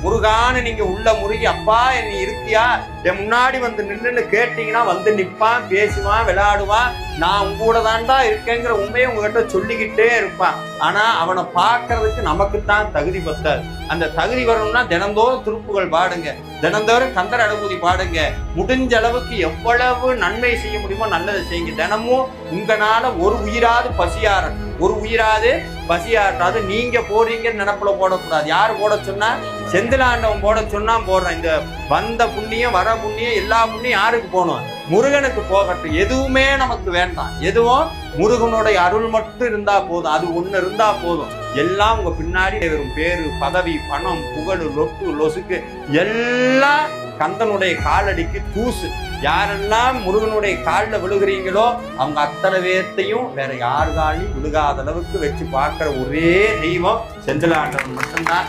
முருகான்னு நீங்க உள்ள முருகி அப்பா நீ இருக்கியா என் முன்னாடி வந்து நின்றுன்னு கேட்டீங்கன்னா வந்து நிற்பான், பேசுவான், விளையாடுவான். நான் உங்க கூட தான்டா இருக்கேங்கிற உண்மையை உங்ககிட்ட சொல்லிக்கிட்டே இருப்பான். ஆனா அவனை பார்க்கறதுக்கு நமக்குத்தான் தகுதி பத்தாது. அந்த தகுதி வரணும்னா தினந்தோறும் திருப்புகள் பாடுங்க, தினந்தோறும் கந்தர் அனுபூதி பாடுங்க. முடிஞ்ச அளவுக்கு எவ்வளவு நன்மை செய்ய முடியுமோ நல்லதை செய்யுங்க. தினமும் உங்களால ஒரு உயிராது பசியாட்டாது நீங்க போறீங்கன்னு நினப்புல போடக்கூடாது. யாரு போட சொன்னா? செந்திலாண்டவன் போட சொன்னா போடுறேன். இந்த வந்த புண்ணியம் வர புண்ணியம் எல்லா புண்ணியம் யாருக்கு போகணும்? முருகனுக்கு போகட்டும். எதுவுமே நமக்கு வேண்டாம். எதுவும் முருகனுடைய அருள் மட்டும் இருந்தா போதும். அது ஒண்ணு இருந்தா போதும். எல்லாம் உங்க பின்னாடி வரும். பேரு, பதவி, பணம், புகழ், லொட்டு லொசுக்கு எல்லாம் கந்தனுடைய காலடிக்கு தூசு. யாரெல்லாம் முருகனுடைய காலில் விழுகிறீங்களோ அவங்க அத்தனை பேர்த்தையும் வேற யார் காலையும் விழுகாத அளவுக்கு வச்சு பார்க்கிற ஒரே தெய்வம் செந்திலாண்டவன் மட்டும்தான்.